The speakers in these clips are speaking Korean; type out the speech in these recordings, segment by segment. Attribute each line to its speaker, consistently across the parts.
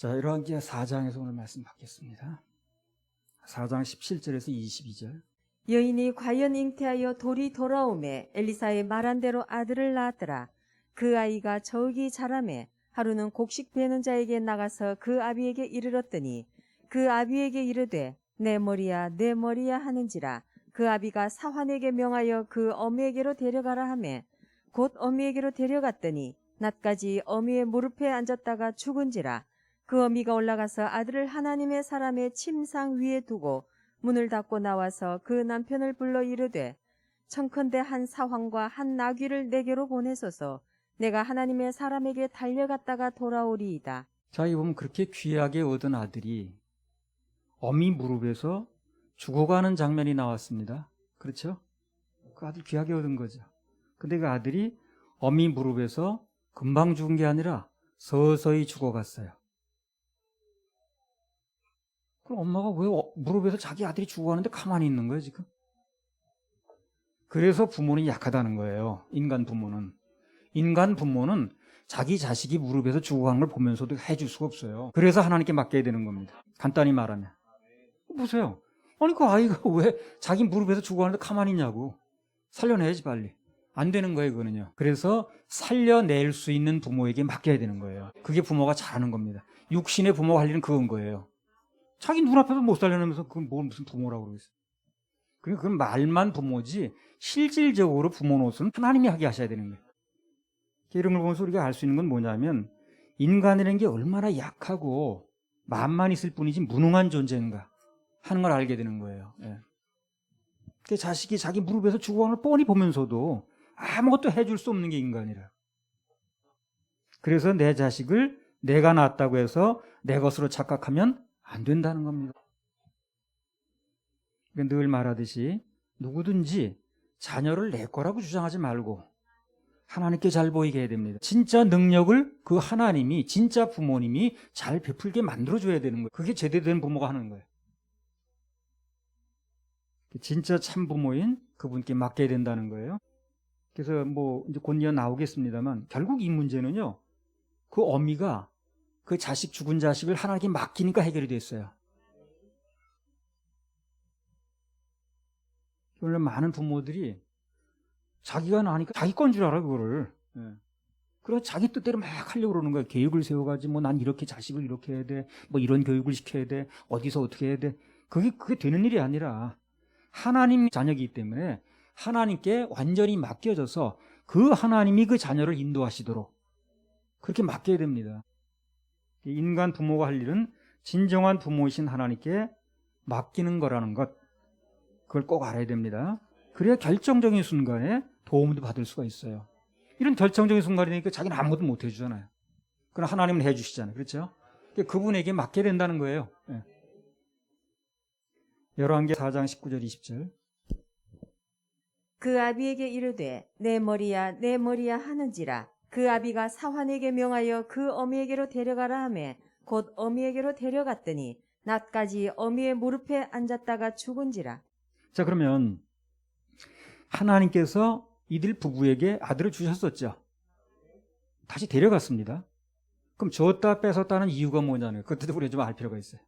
Speaker 1: 자, 열왕기하 4장에서 오늘 말씀 받겠습니다. 4장 17절에서 22절.
Speaker 2: 여인이 과연 잉태하여 돌이 돌아오매 엘리사의 말한 대로 아들을 낳았더라. 그 아이가 저기 자라매 하루는 곡식 베는 자에게 나가서 그 아비에게 이르렀더니 그 아비에게 이르되 내 머리야 내 머리야 하는지라. 그 아비가 사환에게 명하여 그 어미에게로 데려가라 하매 곧 어미에게로 데려갔더니 낮까지 어미의 무릎에 앉았다가 죽은지라. 그 어미가 올라가서 아들을 하나님의 사람의 침상 위에 두고 문을 닫고 나와서 그 남편을 불러 이르되 청컨대 한 사환과 한 나귀를 내게로 보내소서. 내가 하나님의 사람에게 달려갔다가 돌아오리이다.
Speaker 1: 자, 이 보면 그렇게 귀하게 얻은 아들이 어미 무릎에서 죽어가는 장면이 나왔습니다. 그렇죠? 그 아들 귀하게 얻은 거죠. 근데 그 아들이 어미 무릎에서 금방 죽은 게 아니라 서서히 죽어갔어요. 그럼 엄마가 왜 무릎에서 자기 아들이 죽어가는데 가만히 있는 거예요, 지금? 그래서 부모는 약하다는 거예요. 인간 부모는 자기 자식이 무릎에서 죽어가는 걸 보면서도 해줄 수가 없어요. 그래서 하나님께 맡겨야 되는 겁니다. 간단히 말하면. 보세요. 아니 그 아이가 왜 자기 무릎에서 죽어가는데 가만히 있냐고. 살려내야지 빨리. 안 되는 거예요, 그거는요. 그래서 살려낼 수 있는 부모에게 맡겨야 되는 거예요. 그게 부모가 잘하는 겁니다. 육신의 부모가 할 일은 그건 거예요. 자기 눈앞에서 못 살려내면서 그건 뭘 무슨 부모라고 그러겠어요. 그건 말만 부모지 실질적으로 부모 노릇은 하나님이 하게 하셔야 되는 거예요. 이런 걸 보면서 우리가 알 수 있는 건 뭐냐면 인간이라는 게 얼마나 약하고 마음만 있을 뿐이지 무능한 존재인가 하는 걸 알게 되는 거예요. 예. 그 자식이 자기 무릎에서 죽어가는 걸 뻔히 보면서도 아무것도 해줄 수 없는 게 인간이라. 그래서 내 자식을 내가 낳았다고 해서 내 것으로 착각하면 안 된다는 겁니다. 늘 말하듯이 누구든지 자녀를 내 거라고 주장하지 말고 하나님께 잘 보이게 해야 됩니다. 진짜 능력을 그 하나님이, 진짜 부모님이 잘 베풀게 만들어줘야 되는 거예요. 그게 제대로 된 부모가 하는 거예요. 진짜 참 부모인 그분께 맡겨야 된다는 거예요. 그래서 이제 곧 이어 나오겠습니다만 결국 이 문제는요, 그 어미가 그 자식, 죽은 자식을 하나님께 맡기니까 해결이 됐어요. 원래 많은 부모들이 자기가 나니까 자기 건 줄 알아, 그거를. 예. 그래서 자기 뜻대로 막 하려고 그러는 거예요. 계획을 세워가지고, 난 이렇게 자식을 이렇게 해야 돼. 이런 교육을 시켜야 돼. 어디서 어떻게 해야 돼. 그게 되는 일이 아니라, 하나님 자녀이기 때문에 하나님께 완전히 맡겨져서 그 하나님이 그 자녀를 인도하시도록 그렇게 맡겨야 됩니다. 인간 부모가 할 일은 진정한 부모이신 하나님께 맡기는 거라는 것, 그걸 꼭 알아야 됩니다. 그래야 결정적인 순간에 도움도 받을 수가 있어요. 이런 결정적인 순간이니까 자기는 아무것도 못 해주잖아요. 그러나 하나님은 해주시잖아요. 그렇죠? 그분에게 맡겨야 된다는 거예요. 네. 열왕기 4장 19절 20절.
Speaker 2: 그 아비에게 이르되 내 머리야 내 머리야 하는지라. 그 아비가 사환에게 명하여 그 어미에게로 데려가라 하매 곧 어미에게로 데려갔더니 낮까지 어미의 무릎에 앉았다가 죽은지라.
Speaker 1: 자, 그러면 하나님께서 이들 부부에게 아들을 주셨었죠. 다시 데려갔습니다. 그럼 줬다 뺏었다는 이유가 뭐냐면 그것도 우리가 좀 알 필요가 있어요.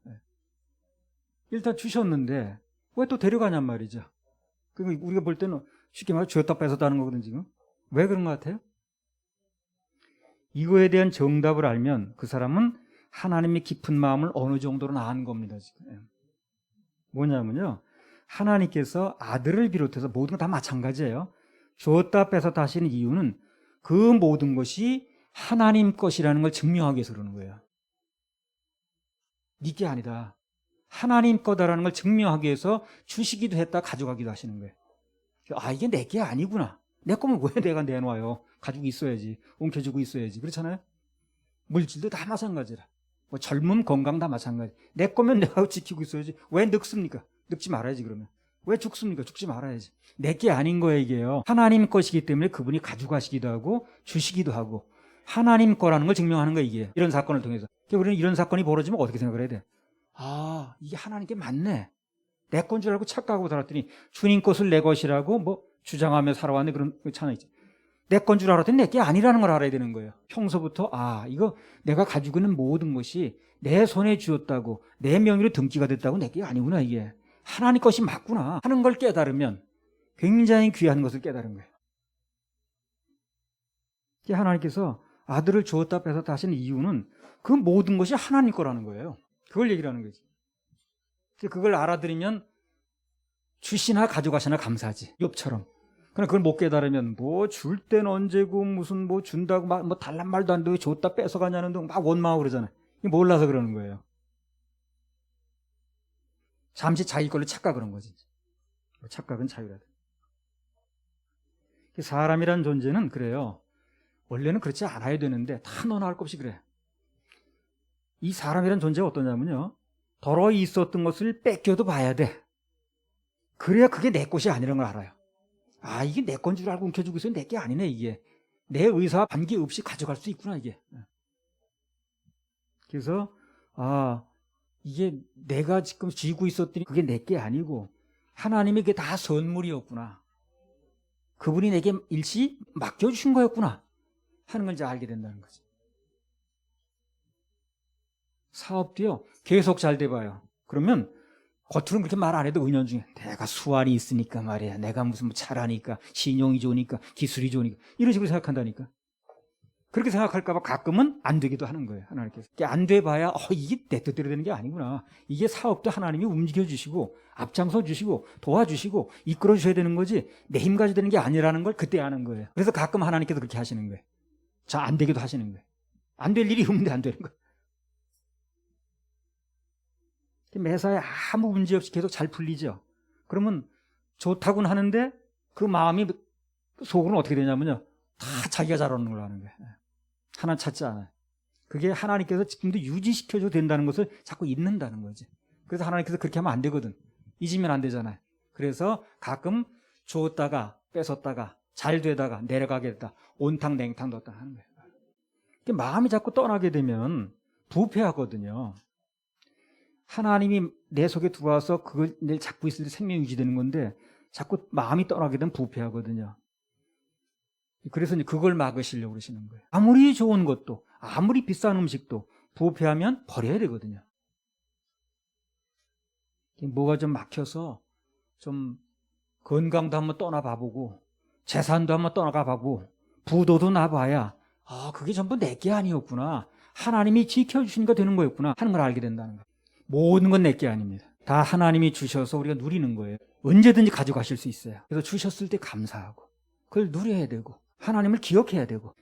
Speaker 1: 일단 주셨는데 왜 또 데려가냔 말이죠. 그러니까 우리가 볼 때는 쉽게 말해 줬다 뺏었다는 거거든 지금. 왜 그런 것 같아요? 이거에 대한 정답을 알면 그 사람은 하나님의 깊은 마음을 어느 정도로 아는 겁니다. 지금. 뭐냐면요, 하나님께서 아들을 비롯해서 모든 건 다 마찬가지예요. 줬다 뺏었다 하시는 이유는 그 모든 것이 하나님 것이라는 걸 증명하기 위해서 그러는 거예요. 네 게 아니다, 하나님 거다라는 걸 증명하기 위해서 주시기도 했다 가져가기도 하시는 거예요. 이게 내 게 아니구나, 내 거면 왜 내가 내놔요, 가지고 있어야지, 옮겨주고 있어야지. 그렇잖아요. 물질도 다 마찬가지라. 젊음, 건강 다 마찬가지. 내 거면 내가 지키고 있어야지. 왜 늙습니까? 늙지 말아야지. 그러면 왜 죽습니까? 죽지 말아야지. 내 게 아닌 거예요, 이게요. 하나님 것이기 때문에 그분이 가져가시기도 하고 주시기도 하고 하나님 거라는 걸 증명하는 거예요, 이게. 이런 사건을 통해서. 우리는 이런 사건이 벌어지면 어떻게 생각을 해야 돼? 이게 하나님께 맞네. 내 건 줄 알고 착각하고 살았더니 주님 것을 내 것이라고 주장하며 살아왔네. 그런 찬양이죠. 내 건 줄 알았더니 내 게 아니라는 걸 알아야 되는 거예요. 평소부터 이거 내가 가지고 있는 모든 것이 내 손에 쥐었다고 내 명의로 등기가 됐다고 내 게 아니구나 이게. 하나님 것이 맞구나 하는 걸 깨달으면 굉장히 귀한 것을 깨달은 거예요. 하나님께서 아들을 주었다 뺏었다 하시는 이유는 그 모든 것이 하나님 거라는 거예요. 그걸 얘기를 하는 거지. 그걸 알아들으면 주시나 가져가시나 감사하지. 욥처럼. 그러나 그걸 못 깨달으면 뭐 줄 땐 언제고 무슨 뭐 준다고 막 뭐 달란 말도 안 되고 줬다 뺏어가냐는 둥 막 원망하고 그러잖아요. 이게 몰라서 그러는 거예요. 잠시 자기 걸로 착각하는 거지. 착각은 자유라다. 사람이란 존재는 그래요. 원래는 그렇지 않아야 되는데 다 너나 할 것 없이 그래. 이 사람이란 존재가 어떠냐면요. 덜어 있었던 것을 뺏겨도 봐야 돼. 그래야 그게 내 것이 아니라는 걸 알아요. 이게 내 건 줄 알고 움켜쥐고 있어요. 내 게 아니네 이게. 내 의사와 관계없이 가져갈 수 있구나 이게. 그래서 이게 내가 지금 쥐고 있었더니 그게 내 게 아니고 하나님이 그게 다 선물이었구나. 그분이 내게 일시 맡겨주신 거였구나 하는 걸 이제 알게 된다는 거죠. 사업도요. 계속 잘 돼봐요. 그러면 겉으로는 그렇게 말 안 해도 은연중에 내가 수완이 있으니까 말이야. 내가 무슨 잘하니까 신용이 좋으니까 기술이 좋으니까 이런 식으로 생각한다니까. 그렇게 생각할까 봐 가끔은 안 되기도 하는 거예요. 하나님께서. 안 돼봐야 이게 내 뜻대로 되는 게 아니구나. 이게 사업도 하나님이 움직여주시고 앞장서 주시고 도와주시고 이끌어 주셔야 되는 거지 내 힘 가지고 되는 게 아니라는 걸 그때 아는 거예요. 그래서 가끔 하나님께서 그렇게 하시는 거예요. 안 되기도 하시는 거예요. 안 될 일이 없는데 안 되는 거예요. 매사에 아무 문제 없이 계속 잘 풀리죠. 그러면 좋다고는 하는데 그 마음이 속으로는 어떻게 되냐면요. 다 자기가 잘하는 걸 하는 거예요. 하나 찾지 않아요. 그게 하나님께서 지금도 유지시켜줘도 된다는 것을 자꾸 잊는다는 거지. 그래서 하나님께서 그렇게 하면 안 되거든. 잊으면 안 되잖아요. 그래서 가끔 주었다가 뺏었다가 잘 되다가 내려가게 됐다. 온탕 냉탕 넣었다 하는 거예요. 마음이 자꾸 떠나게 되면 부패하거든요. 하나님이 내 속에 들어와서 그걸 늘 잡고 있을 때 생명이 유지되는 건데 자꾸 마음이 떠나게 되면 부패하거든요. 그래서 이제 그걸 막으시려고 그러시는 거예요. 아무리 좋은 것도 아무리 비싼 음식도 부패하면 버려야 되거든요. 뭐가 좀 막혀서 좀 건강도 한번 떠나봐보고 재산도 한번 떠나가보고 부도도 나봐야 그게 전부 내 게 아니었구나. 하나님이 지켜주시니까 되는 거였구나 하는 걸 알게 된다는 거예요. 모든 건 내 게 아닙니다. 다 하나님이 주셔서 우리가 누리는 거예요. 언제든지 가져가실 수 있어요. 그래서 주셨을 때 감사하고 그걸 누려야 되고 하나님을 기억해야 되고.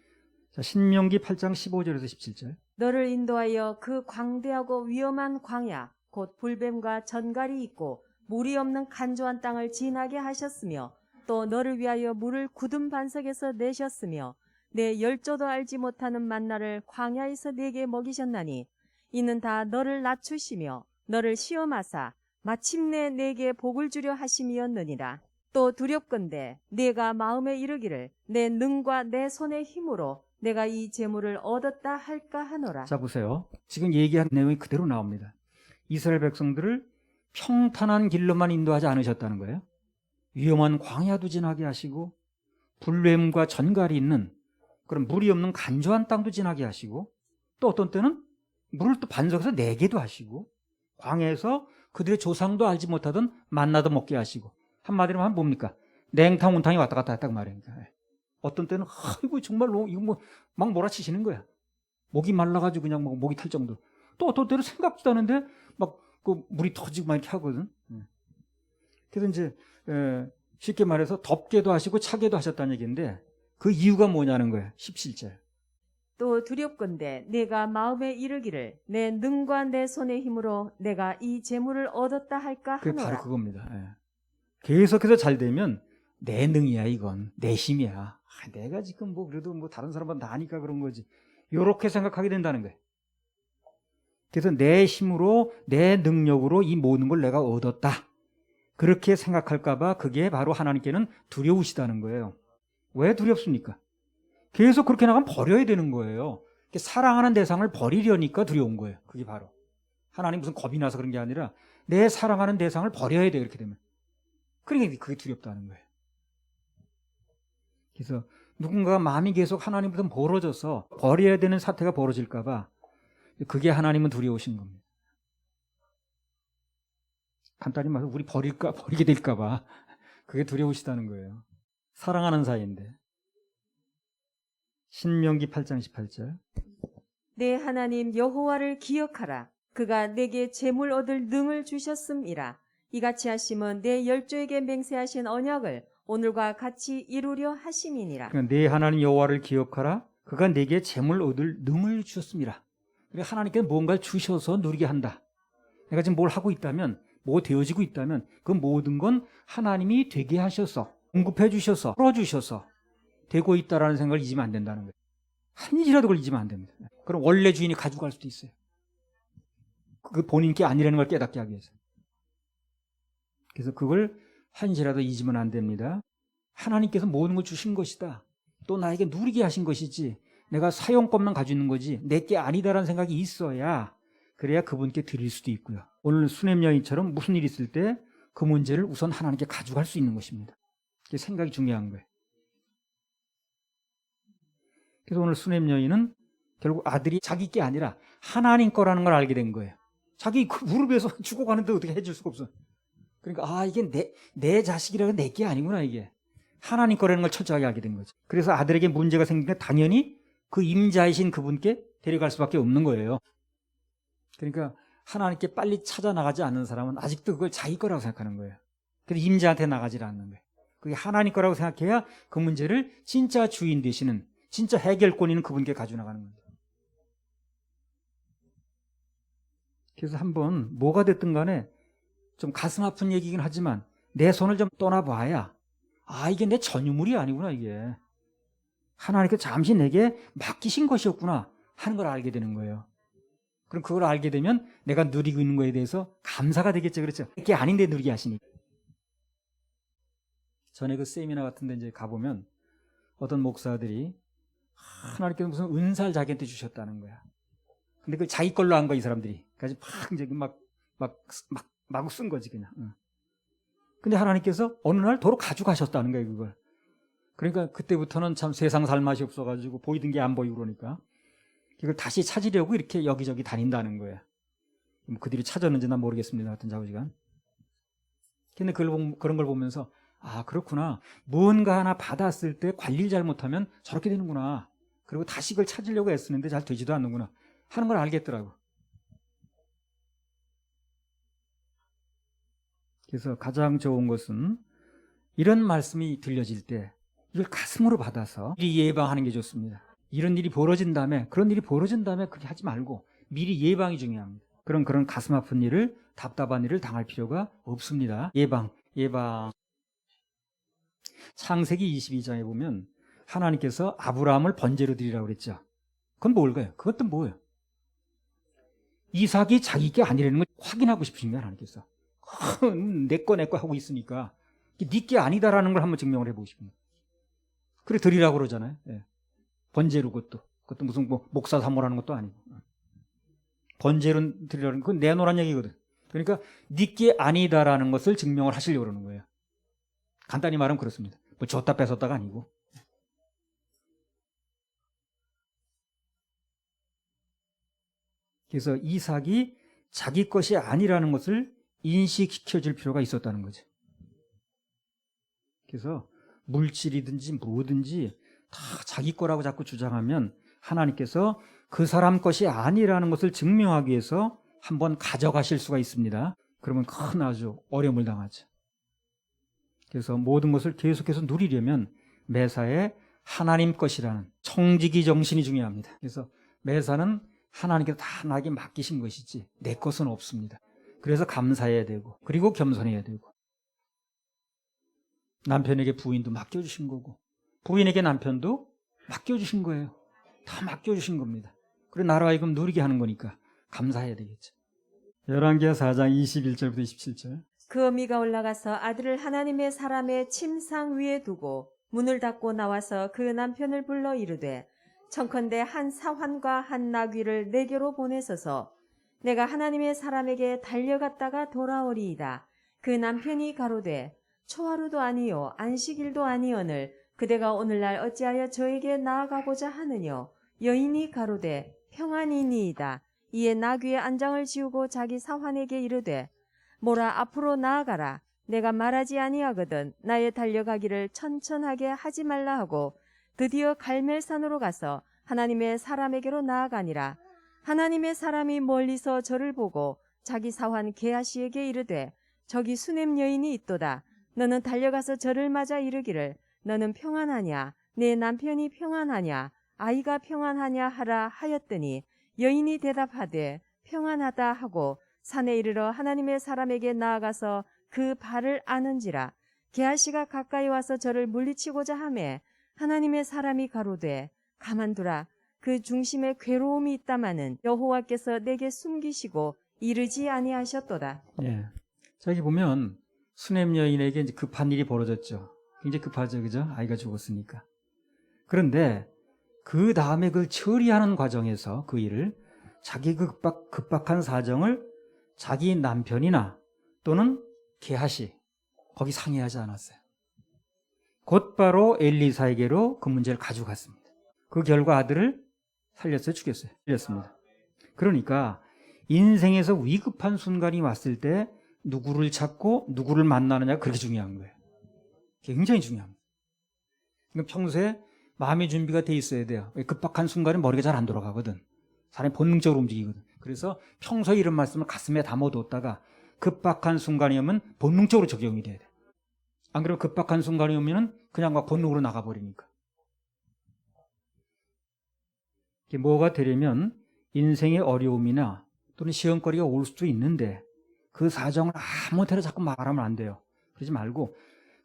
Speaker 1: 자, 신명기 8장 15절에서 17절.
Speaker 2: 너를 인도하여 그 광대하고 위험한 광야 곧 불뱀과 전갈이 있고 물이 없는 간조한 땅을 지나게 하셨으며 또 너를 위하여 물을 굳은 반석에서 내셨으며 내 열조도 알지 못하는 만나를 광야에서 내게 먹이셨나니 이는 다 너를 낮추시며 너를 시험하사 마침내 내게 복을 주려 하심이었느니라. 또 두렵건대 내가 마음에 이르기를 내 능과 내 손의 힘으로 내가 이 재물을 얻었다 할까 하노라.
Speaker 1: 자, 보세요. 지금 얘기한 내용이 그대로 나옵니다. 이스라엘 백성들을 평탄한 길로만 인도하지 않으셨다는 거예요. 위험한 광야도 지나게 하시고 불뱀과 전갈이 있는 그런 물이 없는 간조한 땅도 지나게 하시고 또 어떤 때는 물을 또 반석에서 내게도 하시고 광야에서 그들의 조상도 알지 못하던 만나도 먹게 하시고 한마디로 하면 뭡니까? 냉탕 온탕이 왔다 갔다 했다고 말입니다. 어떤 때는 아이고 정말로 이거 뭐 막 몰아치시는 거야. 목이 말라가지고 그냥 막 목이 탈 정도. 또 어떤 때는 생각지도 않은데 막 그 물이 터지고 막 이렇게 하거든. 그래서 이제 쉽게 말해서 덥게도 하시고 차게도 하셨다는 얘기인데 그 이유가 뭐냐는 거예요. 17절.
Speaker 2: 또 두렵건대 내가 마음에 이르기를 내 능과 내 손의 힘으로 내가 이 재물을 얻었다 할까
Speaker 1: 그게
Speaker 2: 하노라.
Speaker 1: 바로 그겁니다. 계속해서 잘 되면 내 능이야 이건. 내 힘이야. 내가 지금 뭐 그래도 뭐 다른 사람보다 나으니까 그런 거지. 이렇게 생각하게 된다는 거예요. 그래서 내 힘으로 내 능력으로 이 모든 걸 내가 얻었다. 그렇게 생각할까 봐 그게 바로 하나님께는 두려우시다는 거예요. 왜 두렵습니까? 계속 그렇게 나가면 버려야 되는 거예요. 사랑하는 대상을 버리려니까 두려운 거예요. 그게 바로. 하나님 무슨 겁이 나서 그런 게 아니라 내 사랑하는 대상을 버려야 돼요. 이렇게 되면. 그러니까 그게 두렵다는 거예요. 그래서 누군가 마음이 계속 하나님부터 멀어져서 버려야 되는 사태가 벌어질까 봐 그게 하나님은 두려우신 겁니다. 간단히 말해서 우리 버리게 될까 봐 그게 두려우시다는 거예요. 사랑하는 사이인데. 신명기 8장 18절.
Speaker 2: 내 하나님 여호와를 기억하라. 그가 내게 재물 얻을 능을 주셨음이라. 이같이 하심은 내 열조에게 맹세하신 언약을 오늘과 같이 이루려 하심이니라.
Speaker 1: 그러니까 내 하나님 여호와를 기억하라. 그가 내게 재물 얻을 능을 주셨습니다. 그러니까 하나님께서 무언가를 주셔서 누리게 한다. 내가 지금 뭘 하고 있다면, 뭐 되어지고 있다면 그 모든 건 하나님이 되게 하셔서, 공급해 주셔서, 풀어주셔서 되고 있다라는 생각을 잊으면 안 된다는 거예요. 한일이라도 그걸 잊으면 안 됩니다. 그럼 원래 주인이 가져갈 수도 있어요. 그 본인 게 아니라는 걸 깨닫게 하기 위해서. 그래서 그걸 한시라도 잊으면 안 됩니다. 하나님께서 모든 걸 주신 것이다. 또 나에게 누리게 하신 것이지 내가 사용법만 가지고 있는 거지 내게 아니다라는 생각이 있어야 그래야 그분께 드릴 수도 있고요. 오늘 수넴 여인처럼 무슨 일이 있을 때 그 문제를 우선 하나님께 가져갈 수 있는 것입니다. 그게 생각이 중요한 거예요. 그래서 오늘 수넴 여인은 결국 아들이 자기 게 아니라 하나님 거라는 걸 알게 된 거예요. 자기 그 무릎에서 죽어가는데 어떻게 해줄 수가 없어. 그러니까 이게 내 자식이라고 내 게 아니구나 이게. 하나님 거라는 걸 철저하게 알게 된 거죠. 그래서 아들에게 문제가 생기니까 당연히 그 임자이신 그분께 데려갈 수밖에 없는 거예요. 그러니까 하나님께 빨리 찾아 나가지 않는 사람은 아직도 그걸 자기 거라고 생각하는 거예요. 그래서 임자한테 나가지 않는 거예요. 그게 하나님 거라고 생각해야 그 문제를 진짜 주인 되시는 진짜 해결권 있는 그분께 가지고 나가는 겁니다. 그래서 한번 뭐가 됐든 간에 좀 가슴 아픈 얘기긴 하지만 내 손을 좀 떠나봐야 이게 내 전유물이 아니구나 이게. 하나님께서 잠시 내게 맡기신 것이었구나 하는 걸 알게 되는 거예요. 그럼 그걸 알게 되면 내가 누리고 있는 거에 대해서 감사가 되겠죠. 그렇죠? 이게 아닌데 누리게 하시니. 전에 그 세미나 같은 데 이제 가보면 어떤 목사들이 하나님께서 무슨 은사를 자기한테 주셨다는 거야. 근데 그 자기 걸로 한 거야, 이 사람들이. 그래서 마구 쓴 거지, 그냥. 근데 하나님께서 어느 날 도로 가져가셨다는 거예요, 그걸. 그러니까 그때부터는 참 세상 살 맛이 없어가지고 보이던 게 안 보이고 그러니까 이걸 다시 찾으려고 이렇게 여기저기 다닌다는 거예요. 그들이 찾았는지 난 모르겠습니다. 하여튼 좌우지간. 근데 그런 걸 보면서 그렇구나. 무언가 하나 받았을 때 관리를 잘못하면 저렇게 되는구나. 그리고 다시 그걸 찾으려고 애쓰는데 잘 되지도 않는구나 하는 걸 알겠더라고. 그래서 가장 좋은 것은 이런 말씀이 들려질 때 이걸 가슴으로 받아서 미리 예방하는 게 좋습니다. 이런 일이 벌어진 다음에 그런 일이 벌어진 다음에 그렇게 하지 말고 미리 예방이 중요합니다. 그런 가슴 아픈 일을 답답한 일을 당할 필요가 없습니다. 예방. 창세기 22장에 보면 하나님께서 아브라함을 번제로 드리라고 그랬죠. 그건 뭘까요? 그것도 뭐예요? 이삭이 자기 게 아니라는 걸 확인하고 싶으신 거예요. 하나님께서. 내 거 하고 있으니까 네 게 아니다라는 걸 한번 증명을 해보고 싶은 거예요. 그래 드리라고 그러잖아요. 예. 번제로 그것도 무슨 목사 사모라는 것도 아니고 번제로 드리라는 건 내놓으란 얘기거든. 그러니까 네 게 아니다라는 것을 증명을 하시려고 그러는 거예요. 간단히 말하면 그렇습니다. 뭐 줬다 뺏었다가 아니고. 그래서 이삭이 자기 것이 아니라는 것을 인식시켜줄 필요가 있었다는 거죠. 그래서 물질이든지 뭐든지 다 자기 거라고 자꾸 주장하면 하나님께서 그 사람 것이 아니라는 것을 증명하기 위해서 한번 가져가실 수가 있습니다. 그러면 큰 아주 어려움을 당하죠. 그래서 모든 것을 계속해서 누리려면 매사에 하나님 것이라는 청지기 정신이 중요합니다. 그래서 매사는 하나님께서 다 나에게 맡기신 것이지 내 것은 없습니다. 그래서 감사해야 되고 그리고 겸손해야 되고 남편에게 부인도 맡겨주신 거고 부인에게 남편도 맡겨주신 거예요. 다 맡겨주신 겁니다. 그리고 나로 하여금 누리게 하는 거니까 감사해야 되겠죠. 열왕기하 4장 21절부터 27절.
Speaker 2: 그 어미가 올라가서 아들을 하나님의 사람의 침상 위에 두고 문을 닫고 나와서 그 남편을 불러 이르되 청컨대 한 사환과 한 나귀를 내게로 보내소서. 내가 하나님의 사람에게 달려갔다가 돌아오리이다. 그 남편이 가로되 초하루도 아니요 안식일도 아니오늘 그대가 오늘날 어찌하여 저에게 나아가고자 하느뇨? 여인이 가로되 평안이니이다. 이에 나귀의 안장을 지우고 자기 사환에게 이르되 모라 앞으로 나아가라. 내가 말하지 아니하거든 나의 달려가기를 천천하게 하지 말라 하고 드디어 갈멜산으로 가서 하나님의 사람에게로 나아가니라. 하나님의 사람이 멀리서 저를 보고 자기 사환 게하시에게 이르되 저기 수넴 여인이 있도다. 너는 달려가서 저를 맞아 이르기를 너는 평안하냐? 내 남편이 평안하냐? 아이가 평안하냐 하라 하였더니 여인이 대답하되 평안하다 하고 산에 이르러 하나님의 사람에게 나아가서 그 발을 아는지라. 게하시가 가까이 와서 저를 물리치고자 하매 하나님의 사람이 가로되 가만두라. 그 중심에 괴로움이 있다마는 여호와께서 내게 숨기시고 이르지 아니하셨도다.
Speaker 1: 예. 자, 여기 보면 수넴 여인에게 이제 급한 일이 벌어졌죠. 굉장히 급하죠, 그죠? 아이가 죽었으니까. 그런데 그 다음에 그걸 처리하는 과정에서 그 일을 자기 그 급박한 사정을 자기 남편이나 또는 게하시 거기 상의하지 않았어요. 곧바로 엘리사에게로 그 문제를 가져갔습니다. 그 결과 아들을 살렸어요, 죽였어요? 살렸습니다. 그러니까 인생에서 위급한 순간이 왔을 때 누구를 찾고 누구를 만나느냐가 그렇게 중요한 거예요. 굉장히 중요합니다. 그러니까 평소에 마음의 준비가 돼 있어야 돼요. 급박한 순간에 머리가 잘 안 돌아가거든. 사람이 본능적으로 움직이거든. 그래서 평소에 이런 말씀을 가슴에 담아뒀다가 급박한 순간이 오면 본능적으로 적용이 돼야 돼. 안 그러면 급박한 순간이 오면 그냥 막 본능으로 나가버리니까. 이게 뭐가 되려면 인생의 어려움이나 또는 시험거리가 올 수도 있는데 그 사정을 아무 데나 자꾸 말하면 안 돼요. 그러지 말고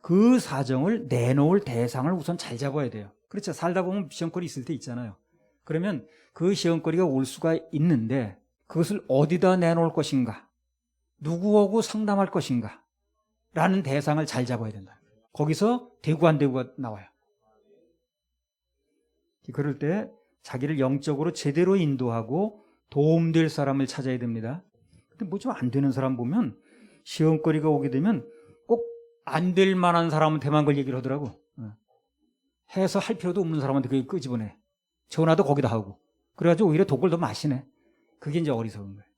Speaker 1: 그 사정을 내놓을 대상을 우선 잘 잡아야 돼요. 그렇죠. 살다 보면 시험거리 있을 때 있잖아요. 그러면 그 시험거리가 올 수가 있는데 그것을 어디다 내놓을 것인가, 누구하고 상담할 것인가 라는 대상을 잘 잡아야 된다. 거기서 되고 안 되고가 나와요. 그럴 때 자기를 영적으로 제대로 인도하고 도움될 사람을 찾아야 됩니다. 근데 뭐 좀 안 되는 사람 보면 시험거리가 오게 되면 꼭 안 될 만한 사람한테만 그걸 얘기를 하더라고. 해서 할 필요도 없는 사람한테 그게 끄집어내. 전화도 거기다 하고. 그래가지고 오히려 독을 더 마시네. 그게 이제 어리석은 거예요.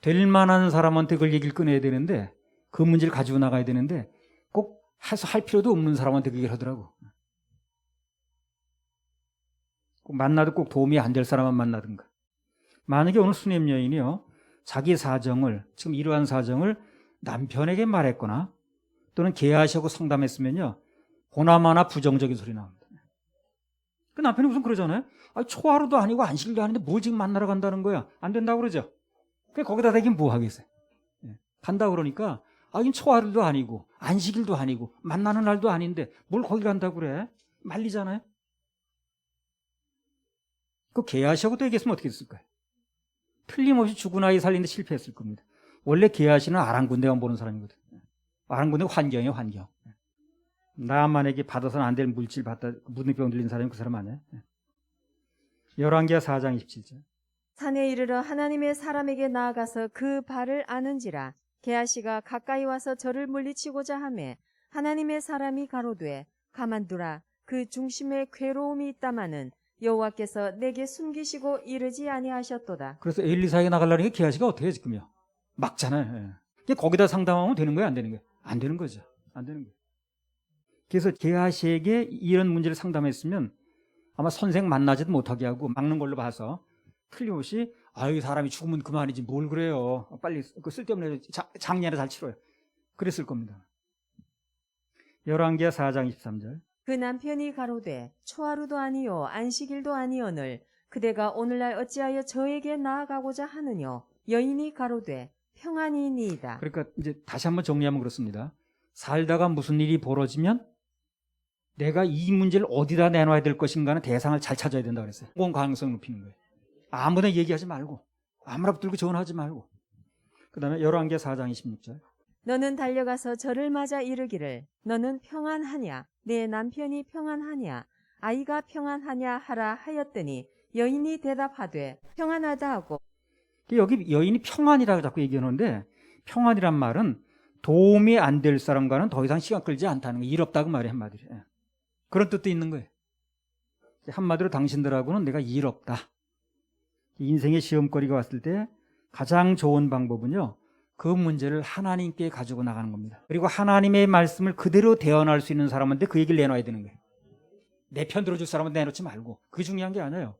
Speaker 1: 될 만한 사람한테 그걸 얘기를 꺼내야 되는데 그 문제를 가지고 나가야 되는데 꼭 해서 할 필요도 없는 사람한테 그 얘기를 하더라고. 꼭 만나도 꼭 도움이 안 될 사람만 만나든가. 만약에 오늘 수넴 여인이요, 자기 사정을, 지금 이러한 사정을 남편에게 말했거나 또는 게하시하고 상담했으면요, 보나마나 부정적인 소리 나옵니다. 그 남편이 무슨 그러잖아요. 아니, 초하루도 아니고 안식일도 아닌데 뭘 지금 만나러 간다는 거야. 안 된다고 그러죠. 그 거기다 대긴 뭐 하겠어요. 간다 그러니까 아긴 초하루도 아니고 안식일도 아니고 만나는 날도 아닌데 뭘 거기 간다고 그래. 말리잖아요. 그 게하시하고도 얘기했으면 어떻게 했을까요? 틀림없이 죽은 아이 살리는데 실패했을 겁니다. 원래 게하시는 아랑군대만 보는 사람이거든. 아랑군대 환경이에요, 환경. 나만에게 받아서는 안 될 물질 받다 무능병 들린 사람이 그 사람 아니에요. 열왕기하 4장 27절.
Speaker 2: 산에 이르러 하나님의 사람에게 나아가서 그 발을 아는지라. 게하시가 가까이 와서 저를 물리치고자 하매 하나님의 사람이 가로되 가만두라. 그 중심에 괴로움이 있다마는 여호와께서 내게 숨기시고 이르지 아니하셨도다.
Speaker 1: 그래서 엘리사에게 나가려니까 게하시가 어떻게 해 지금요? 막잖아요. 거기다 상담하면 되는 거예요, 안 되는 거예요? 안 되는 거죠. 안 되는 거예요. 그래서 게하시에게 이런 문제를 상담했으면 아마 선생 만나지도 못하게 하고 막는 걸로 봐서 틀림없이 아유 사람이 죽으면 그만이지 뭘 그래요. 빨리 그 쓸데없는 장례나 잘 치러요. 그랬을 겁니다. 열왕기하 4장 23절.
Speaker 2: 그 남편이 가로되 초하루도 아니요 안식일도 아니오늘 그대가 오늘날 어찌하여 저에게 나아가고자 하느뇨. 여인이 가로되 평안이니이다.
Speaker 1: 그러니까 이제 다시 한번 정리하면 그렇습니다. 살다가 무슨 일이 벌어지면 내가 이 문제를 어디다 내놔야 될 것인가는 대상을 잘 찾아야 된다 그랬어요. 공공 가능성을 높이는 거예요. 아무나 얘기하지 말고 아무나 붙들고 전화하지 말고. 그 다음에 열왕기하 4장 26절.
Speaker 2: 너는 달려가서 저를 맞아 이르기를 너는 평안하냐 내 남편이 평안하냐 아이가 평안하냐 하라 하였더니 여인이 대답하되 평안하다 하고.
Speaker 1: 여기 여인이 평안이라고 자꾸 얘기하는데 평안이란 말은 도움이 안 될 사람과는 더 이상 시간 끌지 않다는 거, 일 없다고 말이 한마디로. 그런 뜻도 있는 거예요. 한마디로 당신들하고는 내가 일 없다. 인생의 시험거리가 왔을 때 가장 좋은 방법은요, 그 문제를 하나님께 가지고 나가는 겁니다. 그리고 하나님의 말씀을 그대로 대언할 수 있는 사람한테 그 얘기를 내놔야 되는 거예요. 내 편 들어줄 사람한테 내놓지 말고. 그게 중요한 게 아니에요.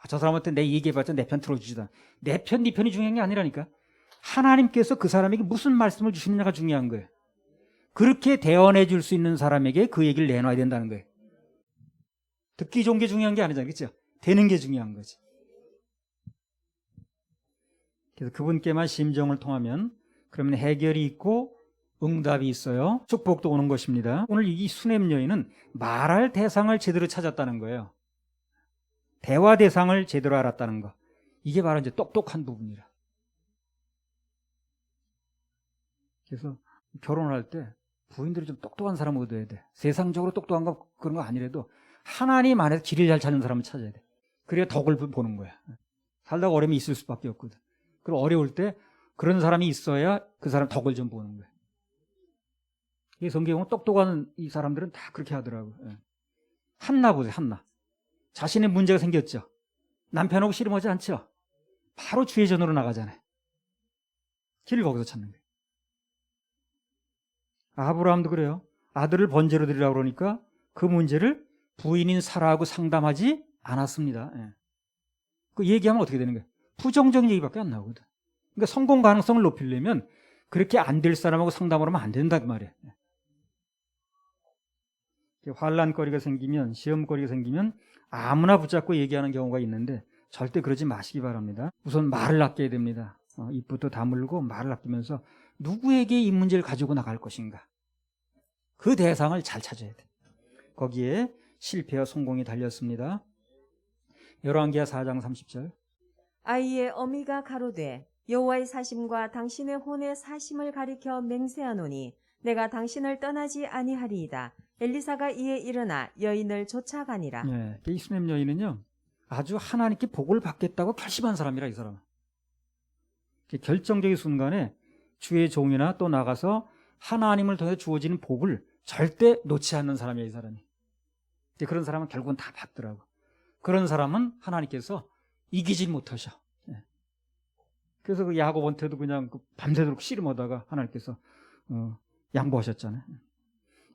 Speaker 1: 저 사람한테 내 얘기해봤자 내 편 들어주지도 않아. 내 편, 네 편이 중요한 게 아니라니까. 하나님께서 그 사람에게 무슨 말씀을 주시느냐가 중요한 거예요. 그렇게 대언해 줄 수 있는 사람에게 그 얘기를 내놔야 된다는 거예요. 듣기 좋은 게 중요한 게 아니잖아요. 그렇죠? 되는 게 중요한 거지. 그래서 그분께만 심정을 통하면 그러면 해결이 있고 응답이 있어요. 축복도 오는 것입니다. 오늘 이 수냄 여인은 말할 대상을 제대로 찾았다는 거예요. 대화 대상을 제대로 알았다는 거. 이게 바로 이제 똑똑한 부분이라. 그래서 결혼할 때 부인들이 좀 똑똑한 사람을 얻어야 돼. 세상적으로 똑똑한 거 그런 거 아니라도 하나님 안에서 길을 잘 찾는 사람을 찾아야 돼. 그래야 덕을 보는 거야. 살다가 어려움이 있을 수밖에 없거든. 그리고 어려울 때 그런 사람이 있어야 그 사람 덕을 좀 보는 거야. 이 성경은 똑똑한 이 사람들은 다 그렇게 하더라고요. 한나 보세요, 한나. 자신의 문제가 생겼죠. 남편하고 씨름하지 않죠. 바로 주의 전으로 나가잖아요. 길을 거기서 찾는 거예요. 아브라함도 그래요. 아들을 번제로 드리라고 그러니까 그 문제를 부인인 사라하고 상담하지 않았습니다. 그 얘기하면 어떻게 되는 거예요? 부정적인 얘기밖에 안 나오거든. 그러니까 성공 가능성을 높이려면 그렇게 안 될 사람하고 상담을 하면 안 된다 그 말이에요. 환난거리가 생기면, 시험거리가 생기면 아무나 붙잡고 얘기하는 경우가 있는데 절대 그러지 마시기 바랍니다. 우선 말을 아껴야 됩니다. 입부터 다물고 말을 아끼면서 누구에게 이 문제를 가지고 나갈 것인가. 그 대상을 잘 찾아야 돼. 거기에 실패와 성공이 달렸습니다. 열왕기하 4장 30절.
Speaker 2: 아이의 어미가 가로되 여호와의 사심과 당신의 혼의 사심을 가리켜 맹세하노니 내가 당신을 떠나지 아니하리이다. 엘리사가 이에 일어나 여인을 쫓아가니라.
Speaker 1: 네, 이 수냄 여인은요 아주 하나님께 복을 받겠다고 결심한 사람이라. 이 사람은 결정적인 순간에 주의 종이나 또 나가서 하나님을 통해 주어지는 복을 절대 놓지 않는 사람이에요. 이 사람이. 그런 사람은 결국은 다 받더라고. 그런 사람은 하나님께서 이기지 못하셔. 그래서 그 야곱한테도 그냥 밤새도록 씨름하다가 하나님께서 양보하셨잖아요.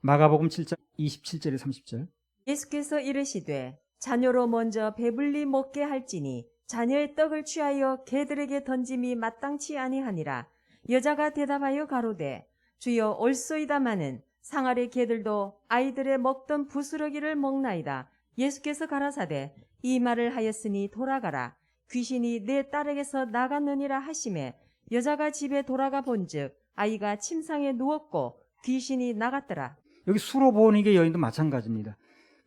Speaker 1: 마가복음 7장 27절에 30절.
Speaker 2: 예수께서 이르시되 자녀로 먼저 배불리 먹게 할지니 자녀의 떡을 취하여 개들에게 던짐이 마땅치 아니하니라. 여자가 대답하여 가로되 주여 옳소이다마는 상아리 개들도 아이들의 먹던 부스러기를 먹나이다. 예수께서 가라사대 이 말을 하였으니 돌아가라. 귀신이 내 딸에게서 나갔느니라 하시매 여자가 집에 돌아가 본즉 아이가 침상에 누웠고 귀신이 나갔더라.
Speaker 1: 여기 수로보니게 여인도 마찬가지입니다.